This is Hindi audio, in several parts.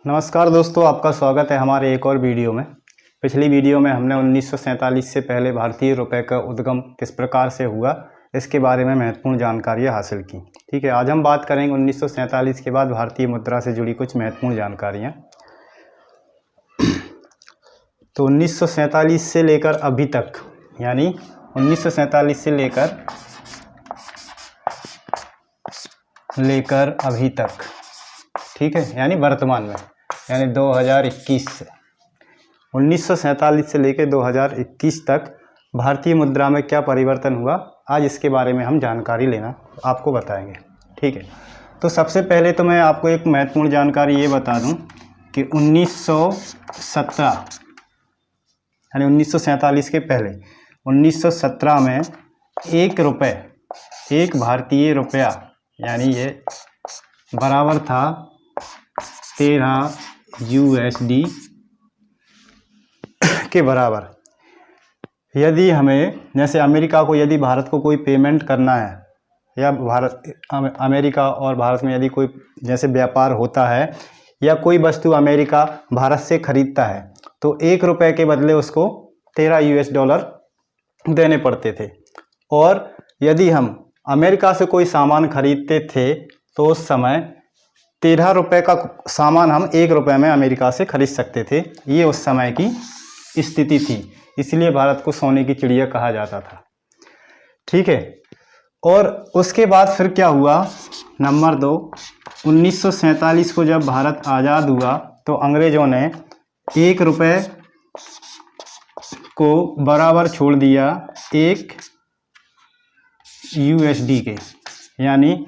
नमस्कार दोस्तों, आपका स्वागत है हमारे एक और वीडियो में। पिछली वीडियो में हमने 1947 से पहले भारतीय रुपए का उद्गम किस प्रकार से हुआ, इसके बारे में महत्वपूर्ण जानकारियाँ हासिल की। ठीक है, आज हम बात करेंगे 1947 के बाद भारतीय मुद्रा से जुड़ी कुछ महत्वपूर्ण जानकारियाँ। तो 1947 से लेकर अभी तक, यानी 1947 से लेकर अभी तक, ठीक है, यानी वर्तमान में, यानी 2021 से 1947 से लेकर 2021 तक भारतीय मुद्रा में क्या परिवर्तन हुआ, आज इसके बारे में हम जानकारी लेना आपको बताएंगे। ठीक है, तो सबसे पहले तो मैं आपको एक महत्वपूर्ण जानकारी ये बता दूं कि 1917 यानी 1947 के पहले 1917 में एक भारतीय रुपया यानी ये बराबर था 13 USD के बराबर। यदि हमें, जैसे अमेरिका को, यदि भारत को कोई पेमेंट करना है, या अमेरिका और भारत में यदि कोई जैसे व्यापार होता है या कोई वस्तु अमेरिका भारत से खरीदता है, तो ₹1 के बदले उसको 13 US देने पड़ते थे। और यदि हम अमेरिका से कोई सामान खरीदते थे तो उस समय ₹13 का सामान हम ₹1 में अमेरिका से खरीद सकते थे। ये उस समय की स्थिति थी, इसलिए भारत को सोने की चिड़िया कहा जाता था। ठीक है, और उसके बाद फिर क्या हुआ, नंबर 2, 1947 को जब भारत आज़ाद हुआ तो अंग्रेज़ों ने ₹1 को बराबर छोड़ दिया 1 USD के, यानी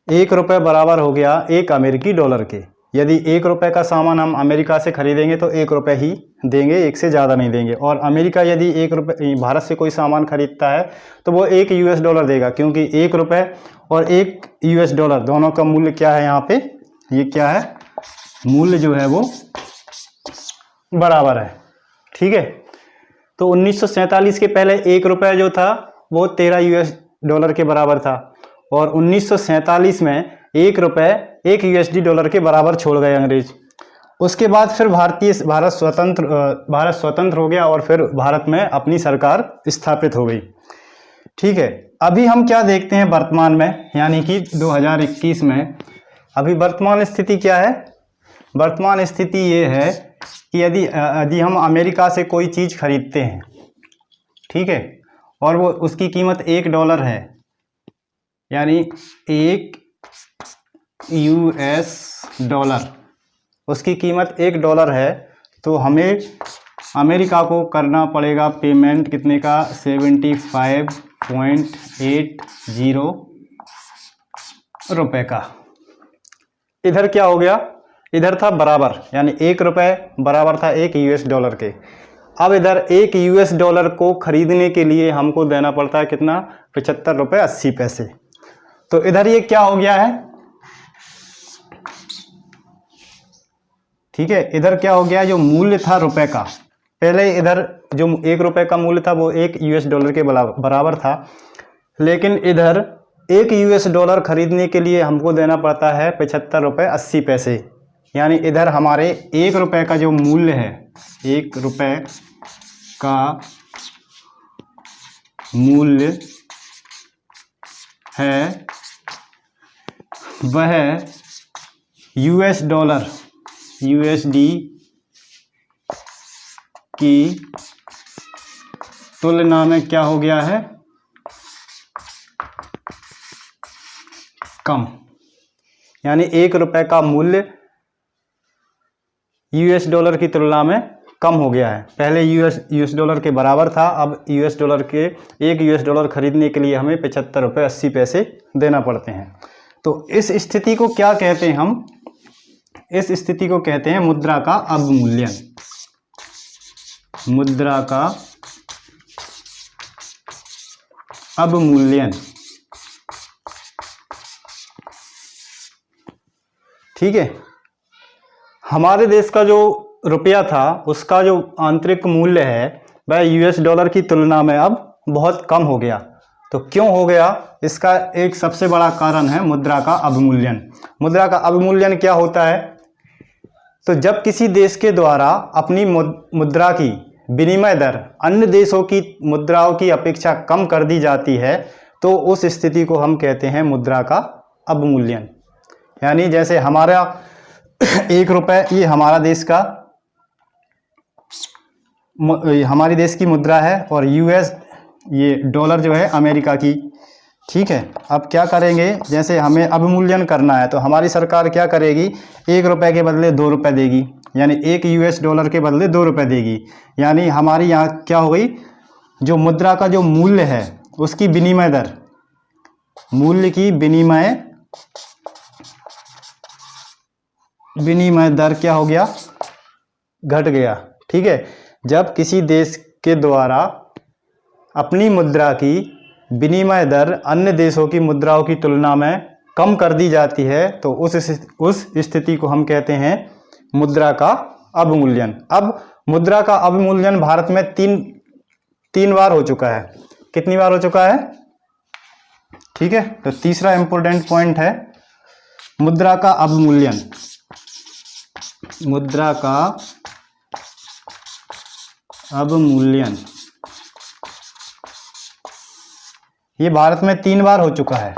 ₹1 बराबर हो गया 1 अमेरिकी डॉलर के। यदि ₹1 का सामान हम अमेरिका से खरीदेंगे तो ₹1 ही देंगे, 1 से ज़्यादा नहीं देंगे। और अमेरिका यदि भारत से कोई सामान खरीदता है तो वो 1 US देगा, क्योंकि ₹1 और 1 US दोनों का मूल्य क्या है, यहाँ पे ये क्या है, मूल्य जो है वो बराबर है। ठीक है, तो 1947 के पहले ₹1 जो था वो 13 US के बराबर था, और 1947 में ₹1 USD के बराबर छोड़ गए अंग्रेज। उसके बाद फिर भारत स्वतंत्र हो गया और फिर भारत में अपनी सरकार स्थापित हो गई। ठीक है, अभी हम क्या देखते हैं वर्तमान में, यानी कि 2021 में अभी वर्तमान स्थिति क्या है। वर्तमान स्थिति ये है कि यदि हम अमेरिका से कोई चीज़ खरीदते हैं, ठीक है, और वो उसकी कीमत $1 है, यानी $1 उसकी कीमत $1 है, तो हमें अमेरिका को करना पड़ेगा पेमेंट कितने का, 75.80 रुपये का। इधर क्या हो गया, इधर था बराबर, यानी ₹1 बराबर था 1 US के। अब इधर 1 US को खरीदने के लिए हमको देना पड़ता है कितना, ₹75.80। तो इधर ये क्या हो गया है, ठीक है, इधर क्या हो गया, जो मूल्य था रुपए का, पहले इधर जो ₹1 का मूल्य था वो 1 US के बराबर था, लेकिन इधर 1 US खरीदने के लिए हमको देना पड़ता है ₹75.80। यानी इधर हमारे ₹1 का जो मूल्य है, ₹1 का मूल्य है वह USD की तुलना में क्या हो गया है, कम। यानी ₹1 का मूल्य US की तुलना में कम हो गया है। पहले US के बराबर था, अब $1 खरीदने के लिए हमें ₹75.80 देना पड़ते हैं। तो इस स्थिति को क्या कहते हैं हम, इस स्थिति को कहते हैं मुद्रा का अवमूल्यन। मुद्रा का अवमूल्यन, ठीक है। हमारे देश का जो रुपया था उसका जो आंतरिक मूल्य है वह US की तुलना में अब बहुत कम हो गया। तो क्यों हो गया, इसका एक सबसे बड़ा कारण है मुद्रा का अवमूल्यन। मुद्रा का अवमूल्यन क्या होता है तो जब किसी देश के द्वारा अपनी मुद्रा की विनिमय दर अन्य देशों की मुद्राओं की अपेक्षा कम कर दी जाती है तो उस स्थिति को हम कहते हैं मुद्रा का अवमूल्यन। यानी जैसे हमारा 1 रुपये, ये हमारी देश की मुद्रा है, और यूएस ये डॉलर जो है अमेरिका की। ठीक है, अब क्या करेंगे, जैसे हमें अवमूल्यन करना है तो हमारी सरकार क्या करेगी, 1 रुपये के बदले 2 रुपये देगी, यानी 1 यूएस डॉलर के बदले 2 रुपये देगी। यानी हमारी यहाँ क्या हो गई, जो मुद्रा का जो मूल्य है उसकी विनिमय दर, मूल्य की विनिमय दर क्या हो गया, घट गया। ठीक है, जब किसी देश के द्वारा अपनी मुद्रा की विनिमय दर अन्य देशों की मुद्राओं की तुलना में कम कर दी जाती है तो उस स्थिति को हम कहते हैं मुद्रा का अवमूल्यन। अब मुद्रा का अवमूल्यन भारत में तीन बार हो चुका है। कितनी बार हो चुका है? ठीक है, तो तीसरा इंपॉर्टेंट पॉइंट है मुद्रा का अवमूल्यन। मुद्रा का अवमूल्यन ये भारत में 3 बार हो चुका है।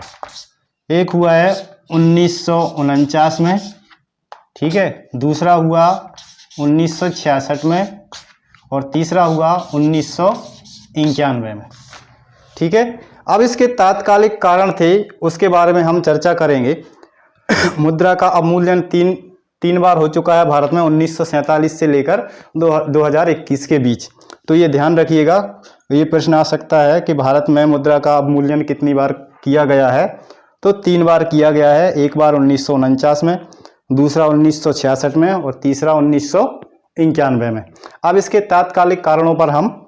एक हुआ है 1949 में, ठीक है, दूसरा हुआ 1966 में, और तीसरा हुआ 1991 में। ठीक है, अब इसके तात्कालिक कारण थे, उसके बारे में हम चर्चा करेंगे। मुद्रा का अवमूल्यन तीन बार हो चुका है भारत में, 1947 से लेकर 2021 के बीच। तो ये ध्यान रखिएगा, ये प्रश्न आ सकता है कि भारत में मुद्रा का अवमूल्यन कितनी बार किया गया है। तो 3 बार किया गया है, एक बार 1949 में, दूसरा 1966 में, और तीसरा 1991 में। अब इसके तात्कालिक कारणों पर हम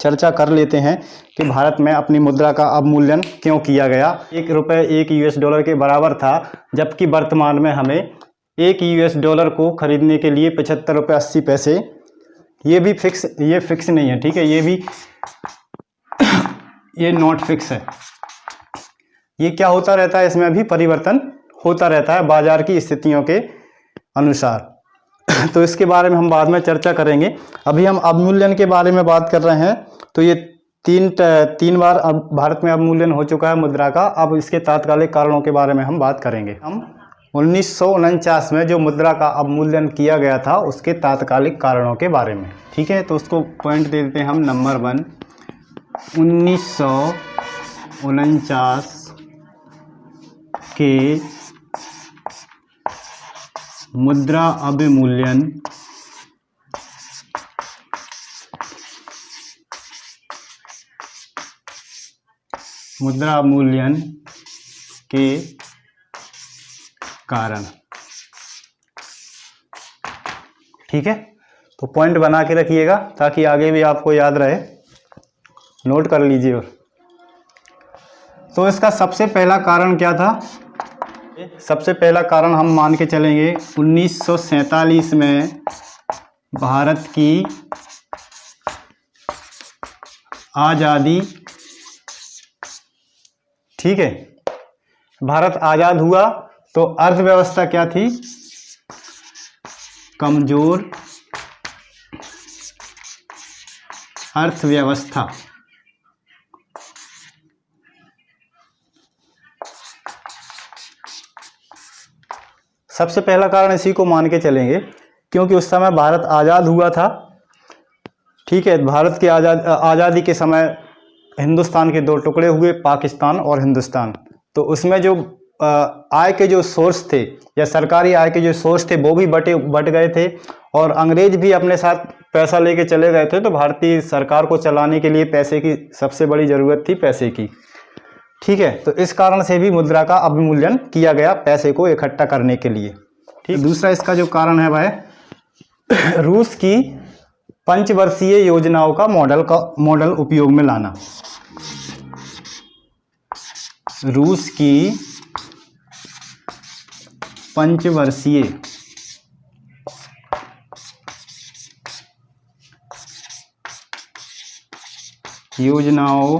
चर्चा कर लेते हैं कि भारत में अपनी मुद्रा का अवमूल्यन क्यों किया गया। 1 रुपये 1 यूएस डॉलर के बराबर था, जबकि वर्तमान में हमें 1 यूएस डॉलर को खरीदने के लिए 75 रुपये 80 पैसे, ये फिक्स नहीं है। ठीक है, ये नॉट फिक्स है, ये क्या होता रहता है, इसमें भी परिवर्तन होता रहता है बाजार की स्थितियों के अनुसार। तो इसके बारे में हम बाद में चर्चा करेंगे। अभी हम अवमूल्यन के बारे में बात कर रहे हैं। तो ये तीन बार अब भारत में अवमूल्यन हो चुका है मुद्रा का। अब इसके तात्कालिक कारणों के बारे में हम बात करेंगे। हम 1949 में जो मुद्रा का अवमूल्यन किया गया था उसके तात्कालिक कारणों के बारे में। ठीक है, तो उसको पॉइंट दे देते हैं हम। नंबर 1, 1949 के मुद्रा अवमूल्यन के कारण। ठीक है, तो पॉइंट बना के रखिएगा ताकि आगे भी आपको याद रहे, नोट कर लीजिए। और तो इसका सबसे पहला कारण क्या था? सबसे पहला कारण हम मान के चलेंगे 1947 में भारत की आज़ादी। ठीक है, भारत आज़ाद हुआ तो अर्थव्यवस्था क्या थी? कमजोर अर्थव्यवस्था। सबसे पहला कारण इसी को मान के चलेंगे, क्योंकि उस समय भारत आज़ाद हुआ था। ठीक है, भारत की आज़ादी के समय हिंदुस्तान के 2 टुकड़े हुए, पाकिस्तान और हिंदुस्तान। तो उसमें जो आय के जो सोर्स थे या सरकारी आय के जो सोर्स थे वो भी बट गए थे, और अंग्रेज भी अपने साथ पैसा लेके चले गए थे। तो भारतीय सरकार को चलाने के लिए पैसे की सबसे बड़ी ज़रूरत थी, पैसे की। ठीक है, तो इस कारण से भी मुद्रा का अवमूल्यन किया गया, पैसे को इकट्ठा करने के लिए। ठीक, दूसरा इसका जो कारण है वह रूस की पंचवर्षीय योजनाओं का मॉडल उपयोग में लाना। रूस की पंचवर्षीय योजनाओं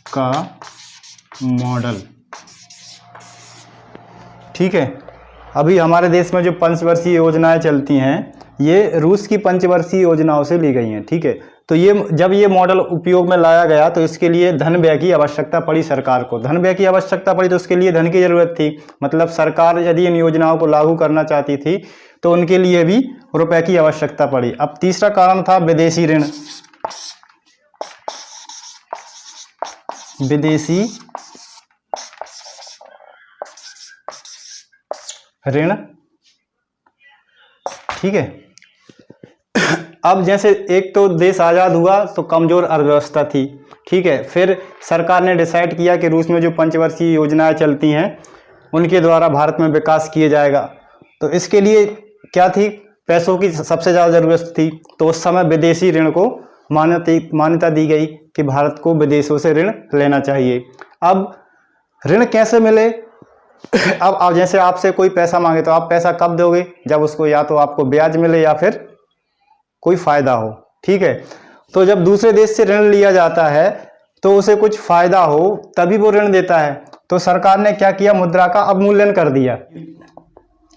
का मॉडल। ठीक है, अभी हमारे देश में जो पंचवर्षीय योजनाएं चलती हैं, ये रूस की पंचवर्षीय योजनाओं से ली गई हैं, ठीक है। तो ये जब ये मॉडल उपयोग में लाया गया तो इसके लिए धन व्यय की आवश्यकता पड़ी सरकार को। धन व्यय की आवश्यकता पड़ी तो उसके लिए धन की जरूरत थी। मतलब सरकार यदि इन योजनाओं को लागू करना चाहती थी तो उनके लिए भी रुपए की आवश्यकता पड़ी। अब तीसरा कारण था विदेशी ऋण। विदेशी ऋण, ठीक है। अब जैसे एक तो देश आज़ाद हुआ तो कमज़ोर अर्थव्यवस्था थी, ठीक है। फिर सरकार ने डिसाइड किया कि रूस में जो पंचवर्षीय योजनाएं चलती हैं उनके द्वारा भारत में विकास किया जाएगा। तो इसके लिए क्या थी, पैसों की सबसे ज़्यादा ज़रूरत थी। तो उस समय विदेशी ऋण को मान्यता दी गई कि भारत को विदेशों से ऋण लेना चाहिए। अब ऋण कैसे मिले? अब जैसे आपसे कोई पैसा मांगे तो आप पैसा कब दोगे? जब उसको या तो आपको ब्याज मिले या फिर कोई फायदा हो, ठीक है। तो जब दूसरे देश से ऋण लिया जाता है तो उसे कुछ फायदा हो तभी वो ऋण देता है। तो सरकार ने क्या किया, मुद्रा का अवमूल्यन कर दिया।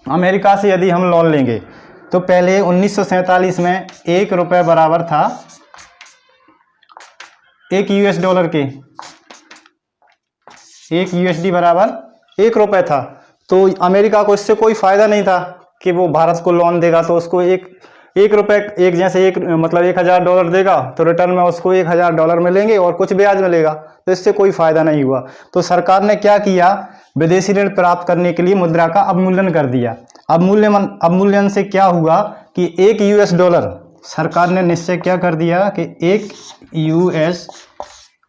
अमेरिका से यदि हम लोन लेंगे तो पहले 1947 में 1 रुपये बराबर था 1 US डॉलर के। 1 USD बराबर 1 रुपये था। तो अमेरिका को इससे कोई फायदा नहीं था कि वो भारत को लोन देगा तो उसको एक रुपये जैसे मतलब 1000 डॉलर देगा तो रिटर्न में उसको 1000 डॉलर मिलेंगे और कुछ ब्याज मिलेगा। तो इससे कोई फायदा नहीं हुआ। तो सरकार ने क्या किया, विदेशी ऋण प्राप्त करने के लिए मुद्रा का अवमूल्यन कर दिया। अवमूल्यन से क्या हुआ कि 1 US डॉलर, सरकार ने निश्चय क्या कर दिया कि 1 US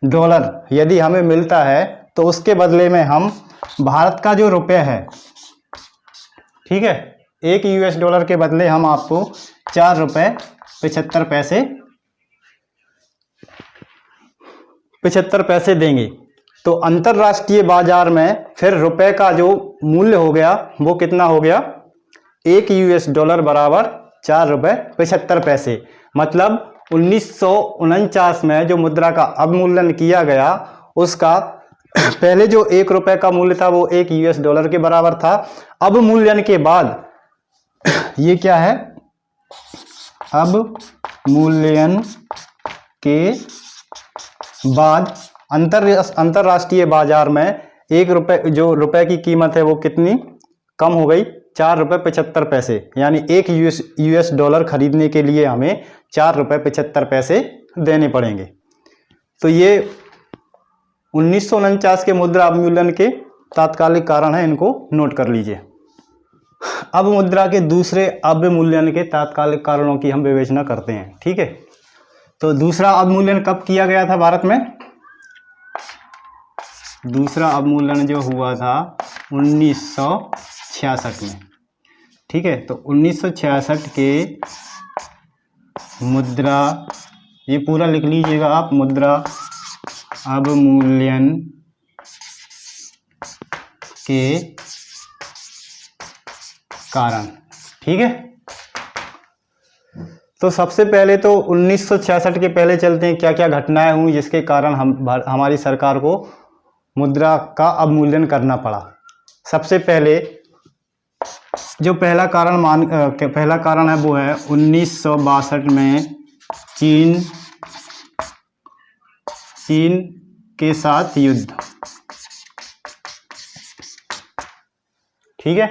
डॉलर यदि हमें मिलता है तो उसके बदले में हम भारत का जो रुपये है, ठीक है, 1 US डॉलर के बदले हम आपको 4 रुपये 75 पैसे देंगे। तो अंतर्राष्ट्रीय बाजार में फिर रुपए का जो मूल्य हो गया वो कितना हो गया, 1 US डॉलर बराबर 4 रुपये 75 पैसे। मतलब 1949 में जो मुद्रा का अवमूल्यन किया गया उसका पहले जो 1 रुपये का मूल्य था वो 1 US डॉलर के बराबर था। अवमूल्यन के बाद ये क्या है, अवमूल्यन के बाद अंतर्राष्ट्रीय बाजार में 1 रुपये जो रुपए की कीमत है वो कितनी कम हो गई, 4 रुपये 75 पैसे। यानी 1 US डॉलर खरीदने के लिए हमें 4 रुपये 75 पैसे देने पड़ेंगे। तो ये 1949 के मुद्रा अवमूल्यन के तात्कालिक कारण है, इनको नोट कर लीजिए। अब मुद्रा के दूसरे अवमूल्यन के तात्कालिक कारणों की हम विवेचना करते हैं, ठीक है। तो दूसरा अवमूल्यन कब किया गया था भारत में? दूसरा अवमूल्यन जो हुआ था 1966 में, ठीक है। तो 1966 के मुद्रा, ये पूरा लिख लीजिएगा आप, मुद्रा अवमूल्यन के कारण, ठीक है। तो सबसे पहले तो 1966 के पहले चलते हैं, क्या क्या घटनाएं हुई जिसके कारण हमारी सरकार को मुद्रा का अवमूल्यन करना पड़ा। सबसे पहले जो पहला कारण है वो है 1962 में चीन के साथ युद्ध, ठीक है।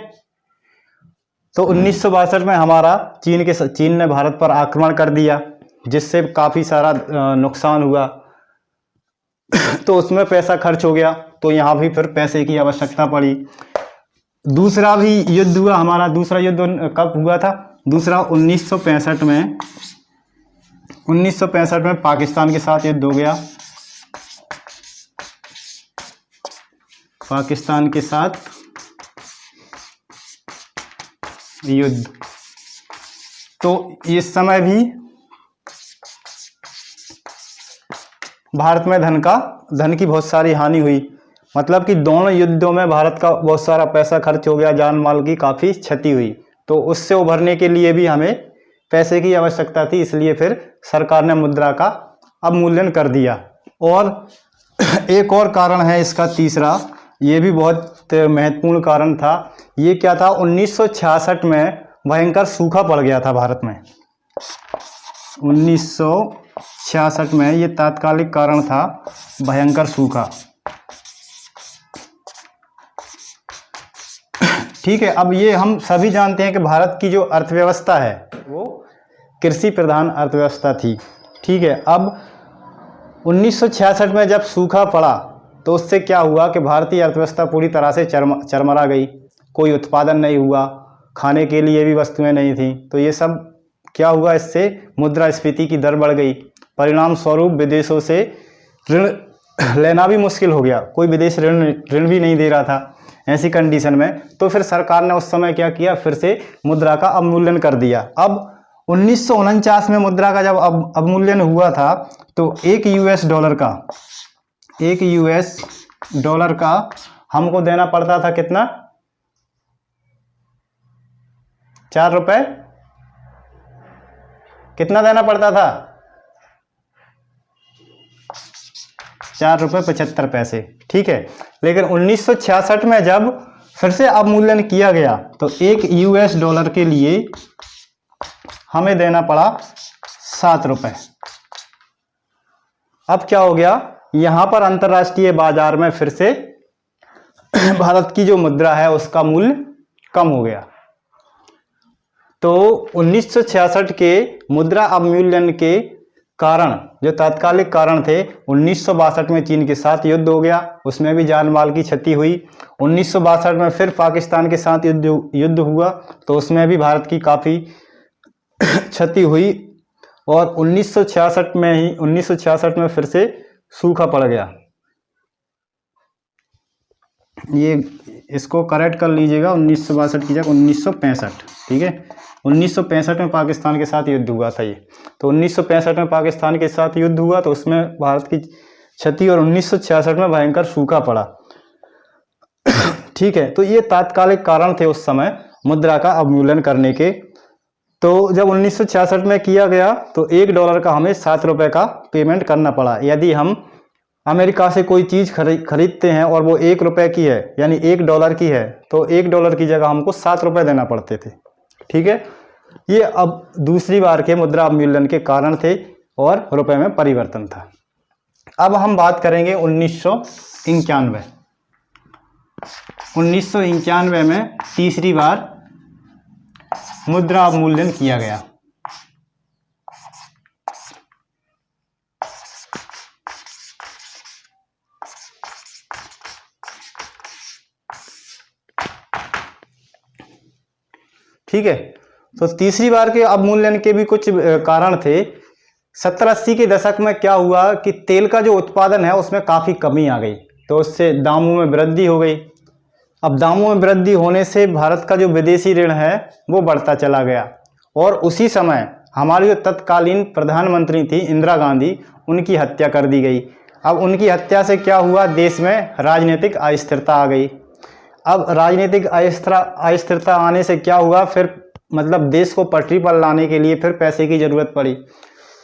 तो 1962 में हमारा चीन ने भारत पर आक्रमण कर दिया जिससे काफ़ी सारा नुकसान हुआ। तो उसमें पैसा खर्च हो गया, तो यहाँ भी फिर पैसे की आवश्यकता पड़ी। दूसरा भी युद्ध हुआ हमारा। दूसरा युद्ध कब हुआ था? दूसरा 1965 में। 1965 में पाकिस्तान के साथ युद्ध हो गया। पाकिस्तान के साथ युद्ध। तो इस समय भी भारत में धन की बहुत सारी हानि हुई। मतलब कि दोनों युद्धों में भारत का बहुत सारा पैसा खर्च हो गया, जान माल की काफ़ी क्षति हुई। तो उससे उभरने के लिए भी हमें पैसे की आवश्यकता थी, इसलिए फिर सरकार ने मुद्रा का अवमूल्यन कर दिया। और एक और कारण है इसका तीसरा, ये भी बहुत महत्वपूर्ण कारण था। ये क्या था, 1966 में भयंकर सूखा पड़ गया था भारत में। 1966 में ये तात्कालिक कारण था, भयंकर सूखा। ठीक है, अब ये हम सभी जानते हैं कि भारत की जो अर्थव्यवस्था है वो कृषि प्रधान अर्थव्यवस्था थी। ठीक है, अब 1966 में जब सूखा पड़ा तो उससे क्या हुआ कि भारतीय अर्थव्यवस्था पूरी तरह से चरमरा गई। कोई उत्पादन नहीं हुआ, खाने के लिए भी वस्तुएं नहीं थी। तो ये सब क्या हुआ, इससे मुद्रास्फीति की दर बढ़ गई। परिणाम स्वरूप विदेशों से ऋण लेना भी मुश्किल हो गया, कोई विदेश ऋण भी नहीं दे रहा था ऐसी कंडीशन में। तो फिर सरकार ने उस समय क्या किया, फिर से मुद्रा का अवमूल्यन कर दिया। अब 1949 में मुद्रा का जब अवमूल्यन हुआ था तो एक यूएस डॉलर का हमको देना पड़ता था कितना, 4 रुपए, कितना देना पड़ता था, 4.75 रुपये। ठीक है, लेकिन 1966 में जब फिर से अवमूल्यन किया गया तो एक यूएस डॉलर के लिए हमें देना पड़ा 7 रुपए। अब क्या हो गया, यहां पर अंतर्राष्ट्रीय बाजार में फिर से भारत की जो मुद्रा है उसका मूल्य कम हो गया। तो 1966 के मुद्रा अवमूल्यन के कारण, जो तात्कालिक कारण थे, 1962 में चीन के साथ युद्ध हो गया, उसमें भी जान माल की क्षति हुई। 1962 में फिर पाकिस्तान के साथ युद्ध हुआ तो उसमें भी भारत की काफ़ी क्षति हुई। और 1966 में फिर से सूखा पड़ गया। ये इसको करेक्ट कर लीजिएगा, 1962 की जगह 1965। ठीक है, 1965 में पाकिस्तान के साथ युद्ध हुआ था ये। तो 1965 में पाकिस्तान के साथ युद्ध हुआ तो उसमें भारत की क्षति, और 1966 में भयंकर सूखा पड़ा। ठीक है, तो ये तात्कालिक कारण थे उस समय मुद्रा का अवमूल्यन करने के। तो जब 1966 में किया गया तो $1 का हमें 7 रुपये का पेमेंट करना पड़ा। यदि हम अमेरिका से कोई चीज़ खरीदते हैं और वो 1 रुपये की है, यानी $1 की है, तो $1 की जगह हमको 7 रुपये देना पड़ते थे। ठीक है, ये अब दूसरी बार के मुद्रा अवमूल्यन के कारण थे और रुपए में परिवर्तन था। अब हम बात करेंगे 1991। 1991 में तीसरी बार मुद्रा अवमूल्यन किया गया। ठीक है, तो तीसरी बार के अवमूल्यन के भी कुछ कारण थे। 70-80 के दशक में क्या हुआ कि तेल का जो उत्पादन है उसमें काफ़ी कमी आ गई, तो उससे दामों में वृद्धि हो गई। अब दामों में वृद्धि होने से भारत का जो विदेशी ऋण है वो बढ़ता चला गया। और उसी समय हमारी जो तत्कालीन प्रधानमंत्री थी इंदिरा गांधी, उनकी हत्या कर दी गई। अब उनकी हत्या से क्या हुआ, देश में राजनीतिक अस्थिरता आ गई। अब राजनीतिक अस्थिरता आने से क्या हुआ, फिर मतलब देश को पटरी पर लाने के लिए फिर पैसे की ज़रूरत पड़ी।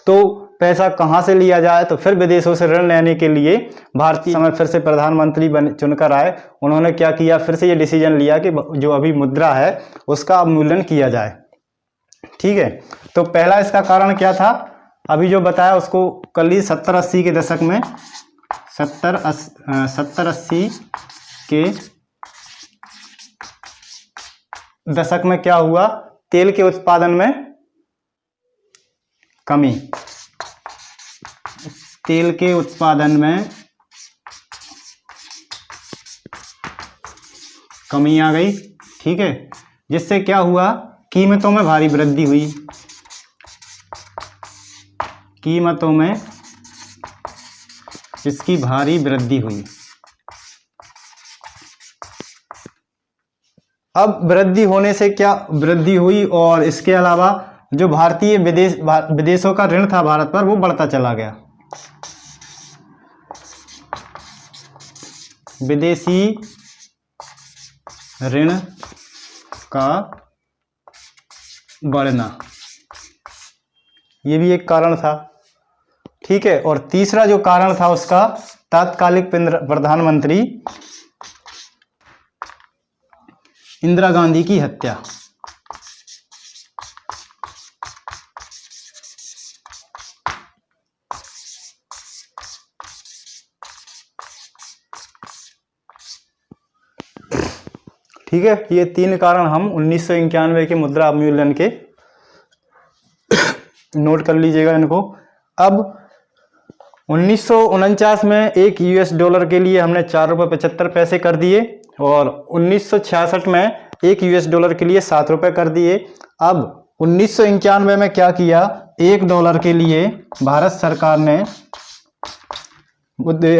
तो पैसा कहाँ से लिया जाए, तो फिर विदेशों से ऋण लेने के लिए भारतीय समय फिर से प्रधानमंत्री चुनकर आए। उन्होंने क्या किया, फिर से ये डिसीजन लिया कि जो अभी मुद्रा है उसका अवमूल्यन किया जाए। ठीक है, तो पहला इसका कारण क्या था, अभी जो बताया उसको कर लीजिए। 70-80 के दशक में 70-80 के दशक में क्या हुआ, तेल के उत्पादन में कमी, तेल के उत्पादन में कमी आ गई। ठीक है, जिससे क्या हुआ, कीमतों में भारी वृद्धि हुई। कीमतों में इसकी भारी वृद्धि हुई। अब वृद्धि होने से क्या वृद्धि हुई, और इसके अलावा जो भारतीय विदेशों का ऋण था भारत पर वो बढ़ता चला गया। विदेशी ऋण का बढ़ना, ये भी एक कारण था। ठीक है, और तीसरा जो कारण था उसका, तात्कालिक प्रधानमंत्री इंदिरा गांधी की हत्या। ठीक है, ये 3 कारण हम 1991 के मुद्रा अवमूल्यन के नोट कर लीजिएगा इनको। अब 1949 में एक यूएस डॉलर के लिए हमने 4 रुपये 75 पैसे कर दिए और 1966 में एक यूएस डॉलर के लिए 7 रुपये कर दिए। अब 1991 में क्या किया, $1 के लिए भारत सरकार ने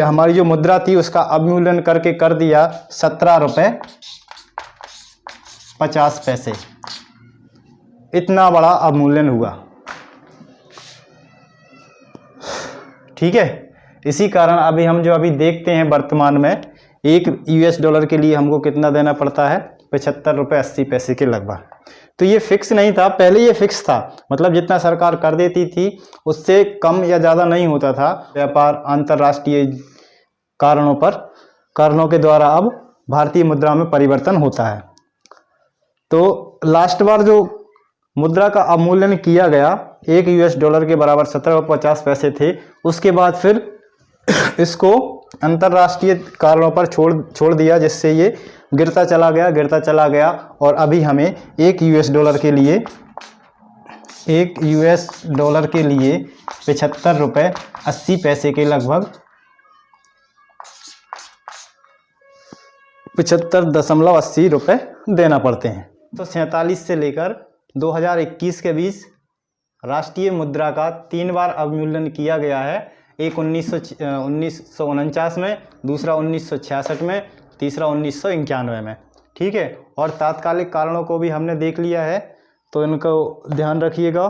हमारी जो मुद्रा थी उसका अवमूल्यन करके कर दिया 17 रुपये 50 पैसे। इतना बड़ा अवमूल्यन हुआ। ठीक है, इसी कारण अभी हम जो अभी देखते हैं वर्तमान में एक यूएस डॉलर के लिए हमको कितना देना पड़ता है, 75 रुपये 80 पैसे के लगभग। तो ये फिक्स नहीं था, पहले ये फिक्स था, मतलब जितना सरकार कर देती थी उससे कम या ज़्यादा नहीं होता था। व्यापार अंतर्राष्ट्रीय कारणों के द्वारा अब भारतीय मुद्रा में परिवर्तन होता है। तो लास्ट बार जो मुद्रा का अवमूल्यन किया गया एक यूएस डॉलर के बराबर 17.50 पैसे थे। उसके बाद फिर इसको अंतर्राष्ट्रीय कारणों पर छोड़ दिया, जिससे ये गिरता चला गया और अभी हमें एक यूएस डॉलर के लिए 75 रुपये 80 पैसे के लगभग 75.80 रुपये देना पड़ते हैं। तो 47 से लेकर 2021 के बीच राष्ट्रीय मुद्रा का 3 बार अवमूल्यन किया गया है। एक 1949 में, दूसरा 1966 में, तीसरा 1991 में। ठीक है, और तात्कालिक कारणों को भी हमने देख लिया है, तो इनको ध्यान रखिएगा,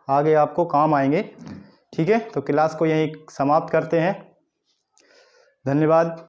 आगे आपको काम आएंगे। ठीक है, तो क्लास को यहीं समाप्त करते हैं। धन्यवाद।